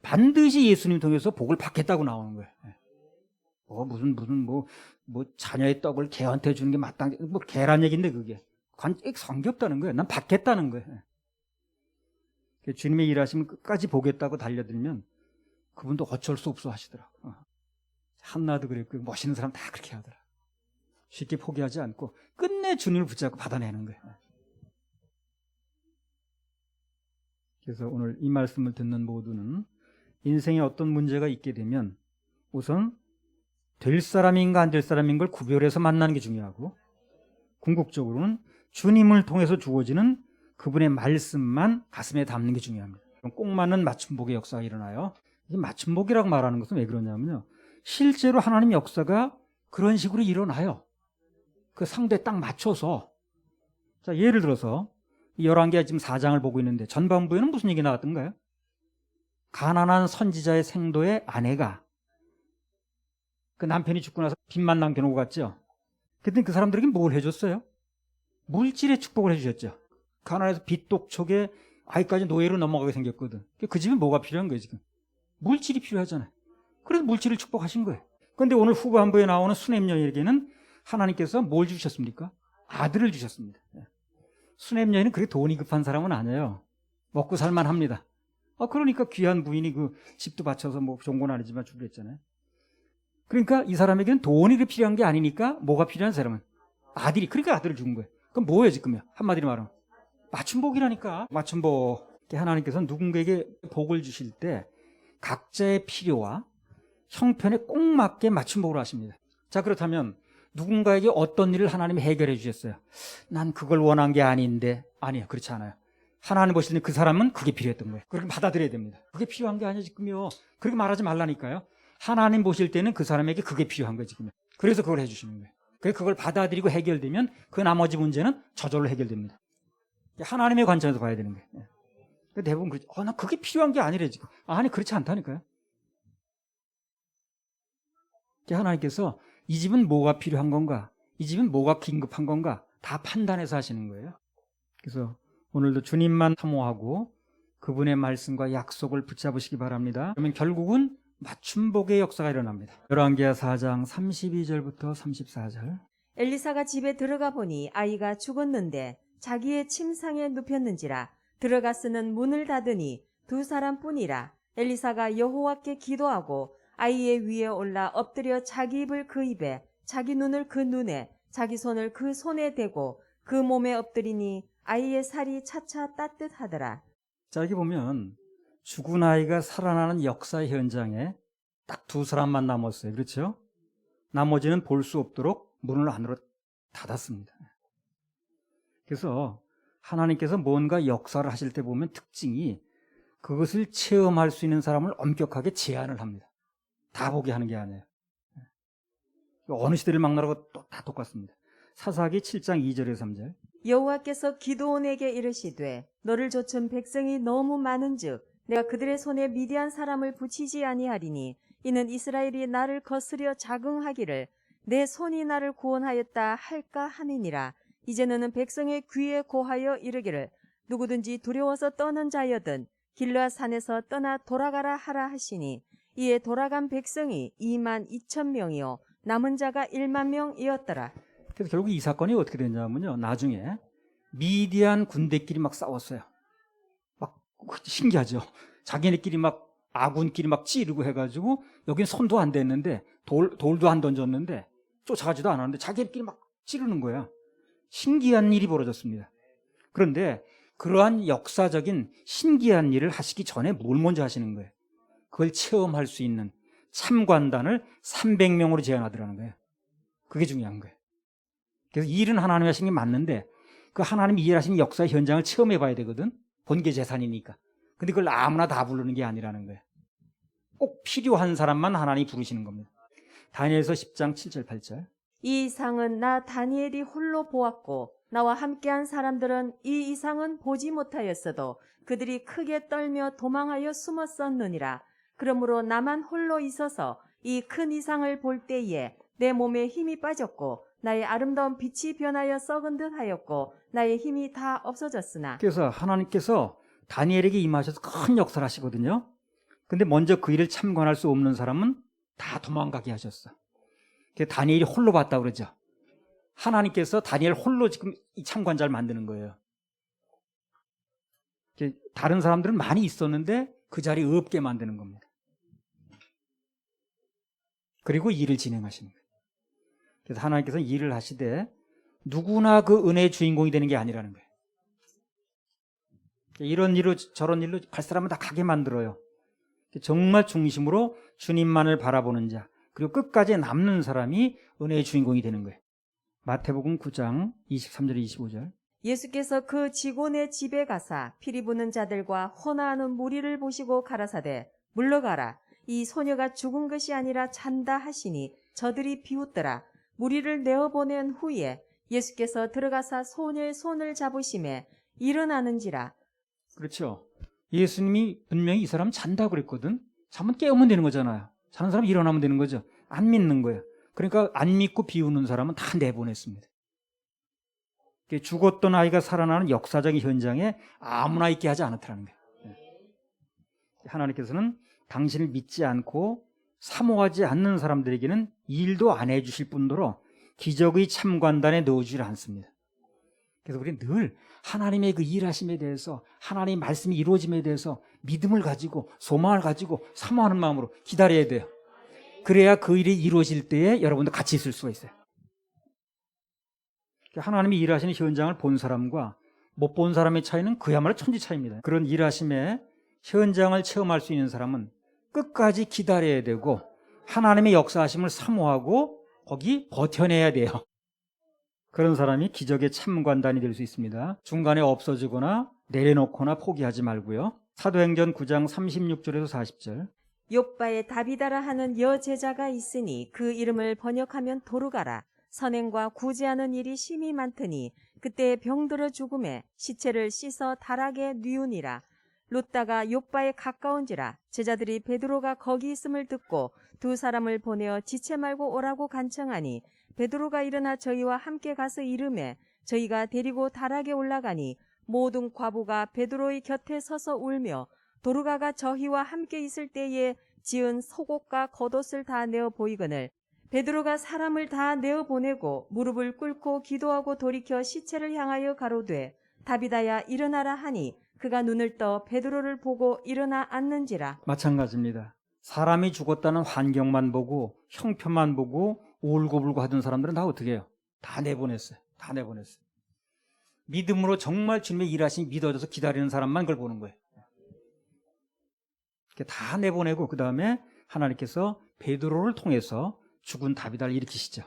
Speaker 1: 반드시 예수님 통해서 복을 받겠다고 나오는 거예요. 무슨 자녀의 떡을 개한테 주는 게 마땅, 개란 얘기인데 그게 성겹다는 거예요. 난 받겠다는 거예요. 주님의 일하시면 끝까지 보겠다고 달려들면 그분도 어쩔 수 없어 하시더라고요. 한나도 그랬고 멋있는 사람 다 그렇게 하더라. 쉽게 포기하지 않고 끝내 주님을 붙잡고 받아내는 거예요. 그래서 오늘 이 말씀을 듣는 모두는 인생에 어떤 문제가 있게 되면 우선 될 사람인가 안 될 사람인 걸 구별해서 만나는 게 중요하고, 궁극적으로는 주님을 통해서 주어지는 그분의 말씀만 가슴에 담는 게 중요합니다. 꼭 맞는 맞춤복의 역사가 일어나요. 이 맞춤복이라고 말하는 것은 왜 그러냐면요, 실제로 하나님 역사가 그런 식으로 일어나요. 그 상대에 딱 맞춰서. 자, 예를 들어서 열왕기하 지금 4장을 보고 있는데 전반부에는 무슨 얘기 나왔던가요? 가난한 선지자의 생도의 아내가 그 남편이 죽고 나서 빚만 남겨놓고 갔죠. 그때 그 사람들에게 뭘 해줬어요? 물질의 축복을 해주셨죠. 가난해서 빚독촉에 아이까지 노예로 넘어가게 생겼거든. 그 집에 뭐가 필요한 거예요 지금? 물질이 필요하잖아요. 그래서 물질을 축복하신 거예요. 그런데 오늘 후반부에 나오는 수냄 여인에게는 하나님께서 뭘 주셨습니까? 아들을 주셨습니다. 수냄 여인은 그렇게 돈이 급한 사람은 아니에요. 먹고 살만합니다. 그러니까 귀한 부인이 그 집도 바쳐서 뭐 좋은 건 아니지만 주기로 했잖아요. 그러니까 이 사람에게는 돈이 필요한 게 아니니까 뭐가 필요한 사람은 아들이, 그러니까 아들을 준 거예요. 그럼 뭐예요 지금요? 한마디로 말하면 맞춤복이라니까. 맞춤복. 하나님께서 누군가에게 복을 주실 때 각자의 필요와 형편에 꼭 맞게 맞춤복을 하십니다. 자, 그렇다면 누군가에게 어떤 일을 하나님이 해결해 주셨어요. 난 그걸 원한 게 아닌데. 아니요, 그렇지 않아요. 하나님 보실 때 그 사람은 그게 필요했던 거예요. 그렇게 받아들여야 됩니다. 그게 필요한 게 아니야 지금요. 그렇게 말하지 말라니까요. 하나님 보실 때는 그 사람에게 그게 필요한 거예요 지금. 그래서 그걸 해주시는 거예요. 그걸 받아들이고 해결되면 그 나머지 문제는 저절로 해결됩니다. 하나님의 관점에서 봐야 되는 거예요. 대부분 그렇죠. 나 그게 필요한 게 아니래 지금. 아니, 그렇지 않다니까요. 하나님께서 이 집은 뭐가 필요한 건가, 이 집은 뭐가 긴급한 건가 다 판단해서 하시는 거예요. 그래서 오늘도 주님만 사모하고 그분의 말씀과 약속을 붙잡으시기 바랍니다. 그러면 결국은 맞춤복의 역사가 일어납니다. 열왕기하 4장 32절부터 34절.
Speaker 2: 엘리사가 집에 들어가 보니 아이가 죽었는데 자기의 침상에 눕혔는지라. 들어가서는 문을 닫으니 두 사람뿐이라. 엘리사가 여호와께 기도하고 아이의 위에 올라 엎드려 자기 입을 그 입에, 자기 눈을 그 눈에, 자기 손을 그 손에 대고 그 몸에 엎드리니 아이의 살이 차차 따뜻하더라.
Speaker 1: 자, 여기 보면 죽은 아이가 살아나는 역사의 현장에 딱 두 사람만 남았어요. 그렇죠? 나머지는 볼 수 없도록 문을 안으로 닫았습니다. 그래서 하나님께서 뭔가 역사를 하실 때 보면 특징이 그것을 체험할 수 있는 사람을 엄격하게 제한을 합니다. 다 보게 하는 게 아니에요. 어느 시대를 막나라고 다 똑같습니다. 사사기 7장 2절에서 3절.
Speaker 2: 여호와께서 기드온에게 이르시되 너를 좇은 백성이 너무 많은즉 내가 그들의 손에 미디안 사람을 붙이지 아니하리니 이는 이스라엘이 나를 거스려 자긍하기를 내 손이 나를 구원하였다 할까 함이니라. 이제 너는 백성의 귀에 고하여 이르기를 누구든지 두려워서 떠는 자여든 길르앗 산에서 떠나 돌아가라 하라 하시니 이에 돌아간 백성이 22,000명이요 남은 자가 10,000명이었더라.
Speaker 1: 그래서 결국 이 사건이 어떻게 됐냐면요, 나중에 미디안 군대끼리 막 싸웠어요. 막 신기하죠. 자기네끼리 막 아군끼리 막 찌르고 해가지고 여긴 손도 안 댔는데 돌도 안 던졌는데 쫓아가지도 않았는데 자기네끼리 막 찌르는 거야. 신기한 일이 벌어졌습니다. 그런데 그러한 역사적인 신기한 일을 하시기 전에 뭘 먼저 하시는 거예요? 그걸 체험할 수 있는 참관단을 300명으로 제한하더라는 거예요. 그게 중요한 거예요. 그래서 일은 하나님이 하신 게 맞는데 그 하나님이 일하시는 역사의 현장을 체험해 봐야 되거든. 본계 재산이니까. 근데 그걸 아무나 다 부르는 게 아니라는 거예요. 꼭 필요한 사람만 하나님이 부르시는 겁니다. 다니엘서 10장 7절 8절.
Speaker 2: 이 이상은 나 다니엘이 홀로 보았고 나와 함께한 사람들은 이 이상은 보지 못하였어도 그들이 크게 떨며 도망하여 숨었었느니라. 그러므로 나만 홀로 있어서 이 큰 이상을 볼 때에 내 몸에 힘이 빠졌고 나의 아름다운 빛이 변하여 썩은 듯 하였고 나의 힘이 다 없어졌으나.
Speaker 1: 그래서 하나님께서 다니엘에게 임하셔서 큰 역사를 하시거든요. 근데 먼저 그 일을 참관할 수 없는 사람은 다 도망가게 하셨어. 다니엘이 홀로 봤다고 그러죠. 하나님께서 다니엘 홀로 지금 이 참관자를 만드는 거예요. 다른 사람들은 많이 있었는데 그 자리에 없게 만드는 겁니다. 그리고 일을 진행하시는 거예요. 그래서 하나님께서 일을 하시되 누구나 그 은혜의 주인공이 되는 게 아니라는 거예요. 이런 일로 저런 일로 갈 사람은 다 가게 만들어요. 정말 중심으로 주님만을 바라보는 자, 그리고 끝까지 남는 사람이 은혜의 주인공이 되는 거예요. 마태복음 9장 23절 25절.
Speaker 2: 예수께서 그 직원의 집에 가사 피리 부는 자들과 호나하는 무리를 보시고 가라사대 물러가라. 이 소녀가 죽은 것이 아니라 잔다 하시니 저들이 비웃더라. 무리를 내어보낸 후에 예수께서 들어가사 소녀의 손을 잡으심에 일어나는지라. 그렇죠.
Speaker 1: 예수님이 분명히 이 사람 잔다고 그랬거든. 잠은 깨우면 되는 거잖아요. 자는 사람 일어나면 되는 거죠. 안 믿는 거예요. 그러니까 안 믿고 비우는 사람은 다 내보냈습니다. 죽었던 아이가 살아나는 역사적인 현장에 아무나 있게 하지 않았다는 거예요. 하나님께서는 당신을 믿지 않고 사모하지 않는 사람들에게는 일도 안 해주실 뿐더러 기적의 참관단에 넣어주질 않습니다. 그래서 우리는 늘 하나님의 그 일하심에 대해서, 하나님의 말씀이 이루어짐에 대해서 믿음을 가지고 소망을 가지고 사모하는 마음으로 기다려야 돼요. 그래야 그 일이 이루어질 때에 여러분도 같이 있을 수가 있어요. 하나님이 일하시는 현장을 본 사람과 못 본 사람의 차이는 그야말로 천지 차이입니다. 그런 일하심의 현장을 체험할 수 있는 사람은 끝까지 기다려야 되고 하나님의 역사하심을 사모하고 거기 버텨내야 돼요. 그런 사람이 기적의 참관단이 될 수 있습니다. 중간에 없어지거나 내려놓거나 포기하지 말고요. 사도행전 9장 36절에서 40절.
Speaker 2: 욥바에 다비다라 하는 여제자가 있으니 그 이름을 번역하면 도르가라. 선행과 구제하는 일이 심히 많더니 그때 병들어 죽음에 시체를 씻어 다락에 뉘우니라. 롯다가 욥바에 가까운지라. 제자들이 베드로가 거기 있음을 듣고 두 사람을 보내어 지체 말고 오라고 간청하니 베드로가 일어나 저희와 함께 가서 이르매 저희가 데리고 다락에 올라가니 모든 과부가 베드로의 곁에 서서 울며 도르가가 저희와 함께 있을 때에 지은 속옷과 겉옷을 다 내어 보이거늘 베드로가 사람을 다 내어 보내고 무릎을 꿇고 기도하고 돌이켜 시체를 향하여 가로되 다비다야 일어나라 하니 그가 눈을 떠 베드로를 보고 일어나 앉는지라.
Speaker 1: 마찬가지입니다. 사람이 죽었다는 환경만 보고 형편만 보고 울고불고 하던 사람들은 다 어떻게 해요? 다 내보냈어요. 다 내보냈어요. 믿음으로 정말 주님의 일하심이 믿어져서 기다리는 사람만 그걸 보는 거예요. 다 내보내고 그 다음에 하나님께서 베드로를 통해서 죽은 다비다를 일으키시죠.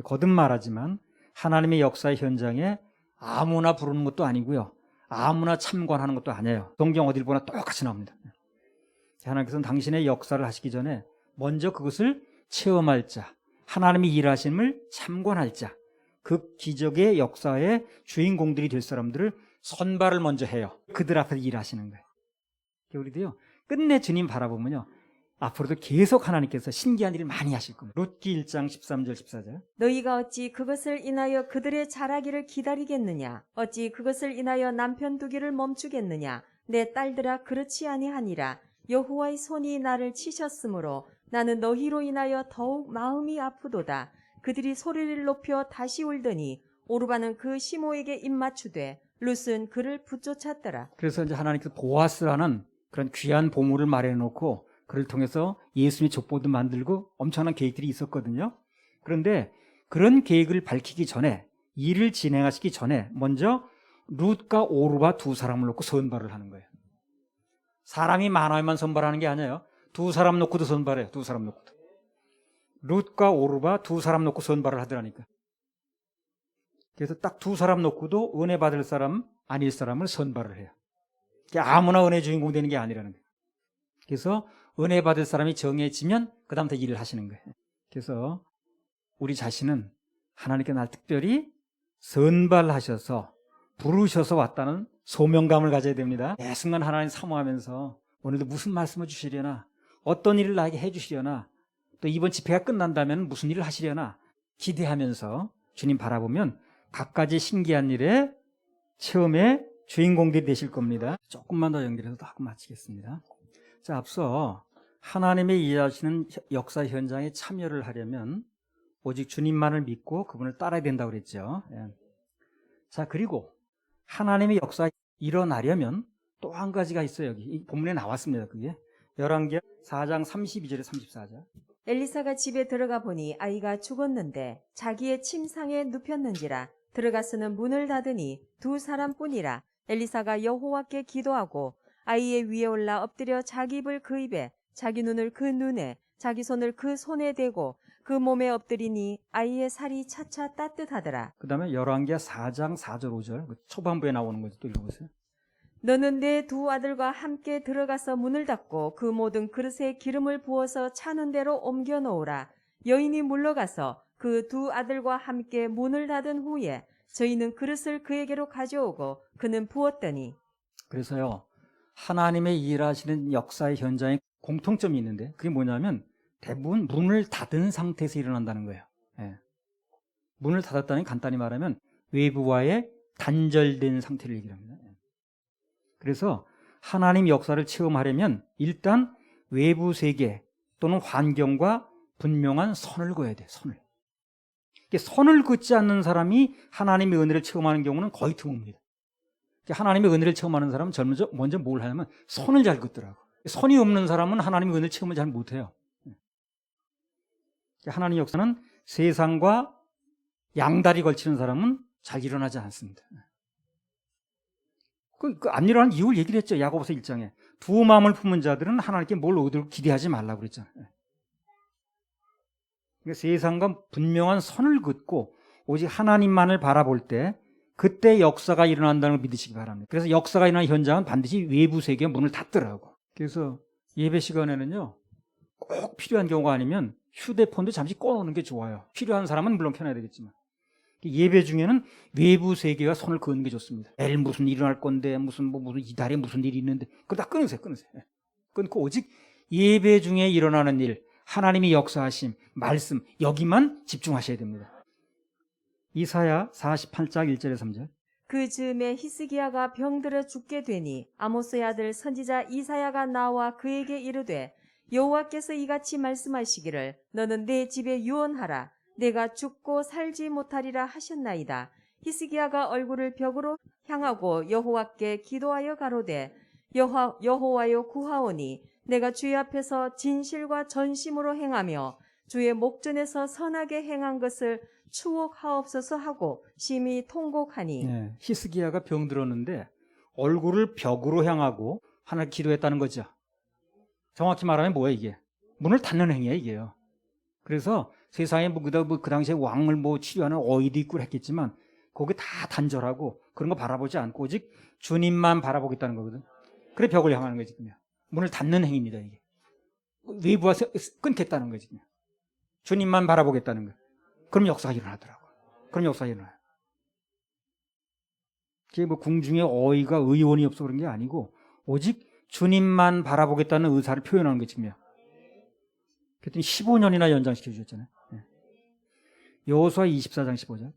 Speaker 1: 거듭 말하지만 하나님의 역사의 현장에 아무나 부르는 것도 아니고요. 아무나 참관하는 것도 아니에요. 성경 어딜 보나 똑같이 나옵니다. 하나님께서는 당신의 역사를 하시기 전에 먼저 그것을 체험할 자, 하나님의 일하심을 참관할 자, 그 기적의 역사의 주인공들이 될 사람들을 선발을 먼저 해요. 그들 앞에서 일하시는 거예요. 우리도요, 끝내 주님 바라보면요, 앞으로도 계속 하나님께서 신기한 일을 많이 하실 겁니다. 룻기 1장 13절 14절.
Speaker 2: 너희가 어찌 그것을 인하여 그들의 자라기를 기다리겠느냐? 어찌 그것을 인하여 남편 두기를 멈추겠느냐? 내 딸들아 그렇지 아니하니라. 여호와의 손이 나를 치셨으므로 나는 너희로 인하여 더욱 마음이 아프도다. 그들이 소리를 높여 다시 울더니 오르바는 그 시모에게 입맞추되 룻은 그를 붙쫓았더라.
Speaker 1: 그래서 이제 하나님께서 보아스라는 그런 귀한 보물을 마련해놓고 그를 통해서 예수님의 족보도 만들고 엄청난 계획들이 있었거든요. 그런데 그런 계획을 밝히기 전에, 일을 진행하시기 전에 먼저 룻과 오르바 두 사람을 놓고 선발을 하는 거예요. 사람이 많아야만 선발하는 게 아니에요. 두 사람 놓고도 선발해요. 두 사람 놓고도. 룻과 오르바 두 사람 놓고 선발을 하더라니까. 그래서 딱 두 사람 놓고도 은혜 받을 사람, 아닐 사람을 선발을 해요. 아무나 은혜 주인공 되는 게 아니라는 거예요. 그래서 은혜 받을 사람이 정해지면 그 다음부터 일을 하시는 거예요. 그래서 우리 자신은 하나님께 날 특별히 선발하셔서 부르셔서 왔다는 소명감을 가져야 됩니다. 매 순간 하나님 사모하면서 오늘도 무슨 말씀을 주시려나, 어떤 일을 나에게 해주시려나, 또 이번 집회가 끝난다면 무슨 일을 하시려나 기대하면서 주님 바라보면 갖가지 신기한 일에 체험의 주인공들이 되실 겁니다. 조금만 더 연결해서 하고 마치겠습니다. 자, 앞서 하나님의 일하시는 역사 현장에 참여를 하려면 오직 주님만을 믿고 그분을 따라야 된다고 그랬죠. 예. 자, 그리고 하나님의 역사가 일어나려면 또 한 가지가 있어요. 여기 이 본문에 나왔습니다. 그게 열왕기하 4장 32절에 34절.
Speaker 2: 엘리사가 집에 들어가 보니 아이가 죽었는데 자기의 침상에 눕혔는지라. 들어가서는 문을 닫으니 두 사람뿐이라. 엘리사가 여호와께 기도하고 아이의 위에 올라 엎드려 자기 입을 그 입에, 자기 눈을 그 눈에, 자기 손을 그 손에 대고 그 몸에 엎드리니 아이의 살이 차차 따뜻하더라.
Speaker 1: 그 다음에 열왕기하 4장 4절 5절 그 초반부에 나오는 거죠. 또 읽어보세요.
Speaker 2: 너는 내 두 아들과 함께 들어가서 문을 닫고 그 모든 그릇에 기름을 부어서 차는 대로 옮겨 놓으라. 여인이 물러가서 그 두 아들과 함께 문을 닫은 후에 저희는 그릇을 그에게로 가져오고 그는 부었더니.
Speaker 1: 그래서요, 하나님의 일하시는 역사의 현장에 공통점이 있는데 그게 뭐냐면 대부분 문을 닫은 상태에서 일어난다는 거예요. 예. 문을 닫았다는 간단히 말하면 외부와의 단절된 상태를 얘기합니다. 그래서 하나님 역사를 체험하려면 일단 외부 세계 또는 환경과 분명한 선을 그어야 돼. 선을 긋지 않는 사람이 하나님의 은혜를 체험하는 경우는 거의 드뭅니다. 하나님의 은혜를 체험하는 사람은 먼저 뭘 하냐면 선을 잘 긋더라고. 선이 없는 사람은 하나님의 은혜를 체험을 잘 못해요. 하나님의 역사는 세상과 양다리 걸치는 사람은 잘 일어나지 않습니다. 안 일어나는 이유를 얘기를 했죠. 야고보서 1장에. 두 마음을 품은 자들은 하나님께 뭘 얻을 기대하지 말라고 그랬잖아요. 그러니까 세상과 분명한 선을 긋고 오직 하나님만을 바라볼 때 그때 역사가 일어난다는 걸 믿으시기 바랍니다. 그래서 역사가 일어나는 현장은 반드시 외부 세계의 문을 닫더라고. 그래서 예배 시간에는요, 꼭 필요한 경우가 아니면 휴대폰도 잠시 꺼놓는 게 좋아요. 필요한 사람은 물론 켜놔야 되겠지만. 예배 중에는 외부 세계와 손을 그는 게 좋습니다. 내일 무슨 일이 일어날 건데, 무슨 이달에 무슨 일이 있는데, 그거 다 끊으세요. 끊고 오직 예배 중에 일어나는 일, 하나님이 역사하심, 말씀, 여기만 집중하셔야 됩니다. 이사야 48장 1절에 3절.
Speaker 2: 그 즈음에 히스기야가 병들어 죽게 되니 아모스의 아들 선지자 이사야가 나와 그에게 이르되 여호와께서 이같이 말씀하시기를 너는 내 집에 유언하라 내가 죽고 살지 못하리라 하셨나이다. 히스기야가 얼굴을 벽으로 향하고 여호와께 기도하여 가로되 여호와여 구하오니 내가 주의 앞에서 진실과 전심으로 행하며 주의 목전에서 선하게 행한 것을 추억하옵소서 하고 심히 통곡하니.
Speaker 1: 네, 히스기야가 병들었는데 얼굴을 벽으로 향하고 하나님 기도했다는 거죠. 정확히 말하면 뭐예요 이게? 문을 닫는 행위예요 이게요. 그래서 세상에 그 당시에 왕을 치료하는 어이도 있고 했겠지만 거기 다 단절하고 그런 거 바라보지 않고 오직 주님만 바라보겠다는 거거든. 그래 벽을 향하는 거지 그냥. 문을 닫는 행위입니다 이게. 외부와 끊겠다는 거지 그냥. 주님만 바라보겠다는 거예요. 그럼 역사가 일어나더라고요. 그럼 역사가 일어나요. 그게 궁중에 어이가 의원이 없어 그런 게 아니고 오직 주님만 바라보겠다는 의사를 표현하는 게 지금이야. 그랬더니 15년이나 연장시켜 주셨잖아요. 여호수아 24장 15절.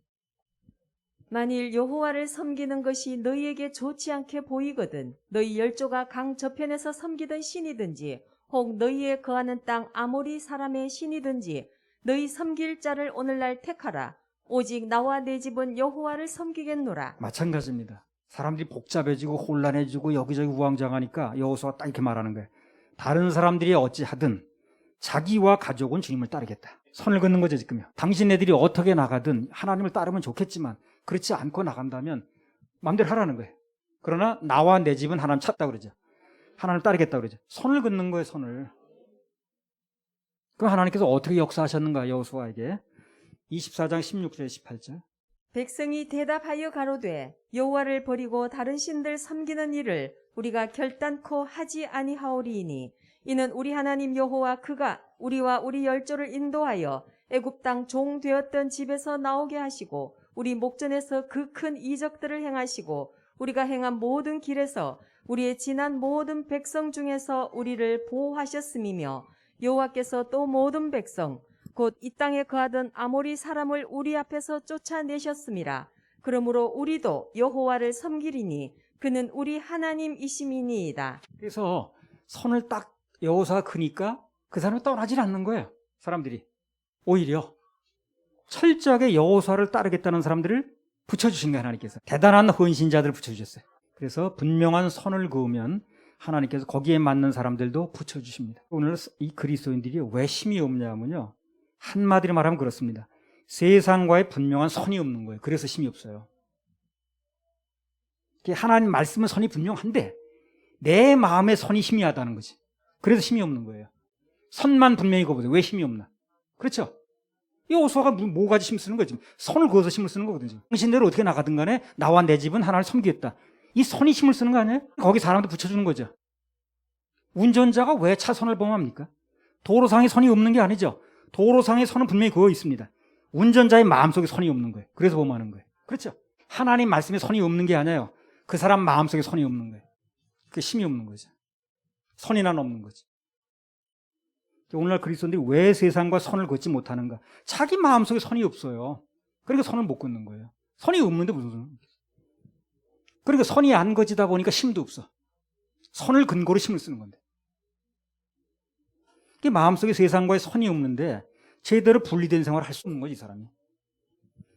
Speaker 2: 만일 여호와를 섬기는 것이 너희에게 좋지 않게 보이거든 너희 열조가 강 저편에서 섬기던 신이든지 혹 너희의 거하는 땅 아모리 사람의 신이든지 너희 섬길 자를 오늘날 택하라. 오직 나와 내 집은 여호와를 섬기겠노라.
Speaker 1: 마찬가지입니다. 사람들이 복잡해지고 혼란해지고 여기저기 우왕좌왕하니까 여호수아가 딱 이렇게 말하는 거예요. 다른 사람들이 어찌하든 자기와 가족은 주님을 따르겠다. 선을 긋는 거죠 지금요. 당신네들이 어떻게 나가든 하나님을 따르면 좋겠지만 그렇지 않고 나간다면 마음대로 하라는 거예요. 그러나 나와 내 집은 하나님 찾다 그러죠. 하나님을 따르겠다 그러죠. 선을 긋는 거예요 선을. 그럼 하나님께서 어떻게 역사하셨는가 여호수아에게 24장 16절 18절.
Speaker 2: 백성이 대답하여 가로되 여호와를 버리고 다른 신들 섬기는 일을 우리가 결단코 하지 아니하오리이니 이는 우리 하나님 여호와 그가 우리와 우리 열조를 인도하여 애굽 땅 종 되었던 집에서 나오게 하시고 우리 목전에서 그 큰 이적들을 행하시고 우리가 행한 모든 길에서 우리의 지난 모든 백성 중에서 우리를 보호하셨음이며 여호와께서 또 모든 백성 곧 이 땅에 거하던 아모리 사람을 우리 앞에서 쫓아내셨음이라. 그러므로 우리도 여호와를 섬기리니 그는 우리 하나님이심이니이다.
Speaker 1: 그래서 선을 딱 여호수아가 크니까 그 사람이 떠나질 않는 거예요. 사람들이 오히려 철저하게 여호수아를 따르겠다는 사람들을 붙여주신 거예요. 하나님께서 대단한 헌신자들을 붙여주셨어요. 그래서 분명한 선을 그으면 하나님께서 거기에 맞는 사람들도 붙여주십니다. 오늘 이 그리스도인들이 왜 힘이 없냐면요, 한마디로 말하면 그렇습니다. 세상과의 분명한 선이 없는 거예요. 그래서 힘이 없어요. 하나님 말씀은 선이 분명한데 내 마음의 선이 희미하다는 거지. 그래서 힘이 없는 거예요. 선만 분명히 그어보세요. 왜 힘이 없나? 그렇죠? 여호수아가 뭐가지 힘을 쓰는 거지. 선을 그어서 힘을 쓰는 거거든요. 당신대로 어떻게 나가든 간에 나와 내 집은 하나님을 섬기겠다. 이 선이 힘을 쓰는 거 아니에요? 거기 사람도 붙여주는 거죠. 운전자가 왜 차선을 범합니까? 도로상에 선이 없는 게 아니죠. 도로상에 선은 분명히 그어 있습니다. 운전자의 마음속에 선이 없는 거예요. 그래서 범하는 거예요. 그렇죠? 하나님 말씀에 선이 없는 게 아니에요. 그 사람 마음속에 선이 없는 거예요. 그게 힘이 없는 거죠. 선이나 없는 거죠. 오늘날 그리스도인들이 왜 세상과 선을 걷지 못하는가? 자기 마음속에 선이 없어요. 그러니까 선을 못 걷는 거예요. 선이 없는데 무슨 선을? 그러니까 선이 안 거지다 보니까 힘도 없어. 선을 근거로 힘을 쓰는 건데. 이게 마음속에 세상과의 선이 없는데 제대로 분리된 생활을 할 수 없는 거지, 이 사람이.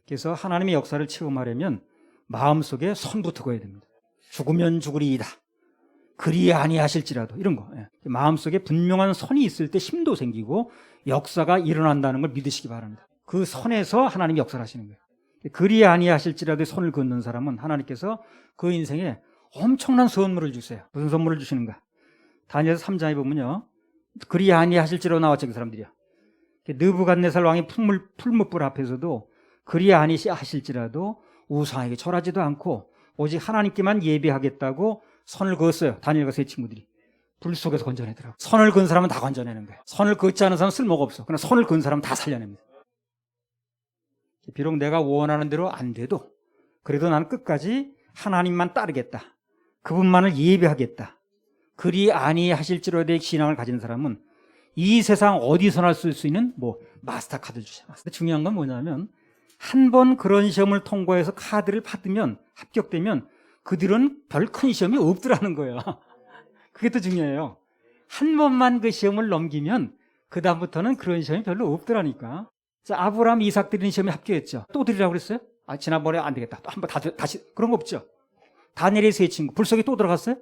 Speaker 1: 그래서 하나님의 역사를 체험하려면 마음속에 선부터 거야 됩니다. 죽으면 죽으리이다. 그리 아니하실지라도 이런 거. 마음속에 분명한 선이 있을 때 힘도 생기고 역사가 일어난다는 걸 믿으시기 바랍니다. 그 선에서 하나님이 역사를 하시는 거예요. 그리 아니하실지라도 선을 긋는 사람은 하나님께서 그 인생에 엄청난 선물을 주세요. 무슨 선물을 주시는가? 다니엘서 3장에 보면요. 그리 아니하실지로 나왔죠, 그 사람들이요. 느부갓네살 왕이 풀무불 앞에서도 그리 아니하실지라도 우상에게 절하지도 않고 오직 하나님께만 예배하겠다고 선을 그었어요. 다니엘과 세 친구들이. 불 속에서 건져내더라고요. 선을 그은 사람은 다 건져내는 거예요. 선을 그었지 않은 사람은 쓸모가 없어. 그러나 선을 그은 사람은 다 살려냅니다. 비록 내가 원하는 대로 안 돼도 그래도 나는 끝까지 하나님만 따르겠다. 그분만을 예배하겠다. 그리 아니하실지로의 신앙을 가진 사람은 이 세상 어디서나 쓸 수 있는 마스터 카드를 주세요. 중요한 건 뭐냐면 한 번 그런 시험을 통과해서 카드를 받으면 합격되면 그들은 별 큰 시험이 없더라는 거예요. 그게 더 중요해요. 한 번만 그 시험을 넘기면 그 다음부터는 그런 시험이 별로 없더라니까. 자, 아브라함, 이삭 드리는 시험에 합격했죠. 또 드리라고 그랬어요? 지난번에 안 되겠다. 또 한 번 다시 그런 거 없죠. 다니엘의 세 친구 불 속에 또 들어갔어요?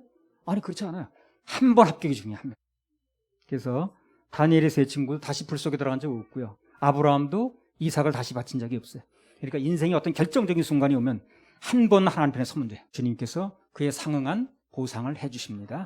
Speaker 1: 아니 그렇지 않아요. 한 번 합격이 중요합니다. 그래서 다니엘의 세 친구도 다시 불 속에 들어간 적 없고요. 아브라함도 이삭을 다시 바친 적이 없어요. 그러니까 인생의 어떤 결정적인 순간이 오면 한 번 하나님 편에 서면 돼요. 주님께서 그에 상응한 보상을 해주십니다.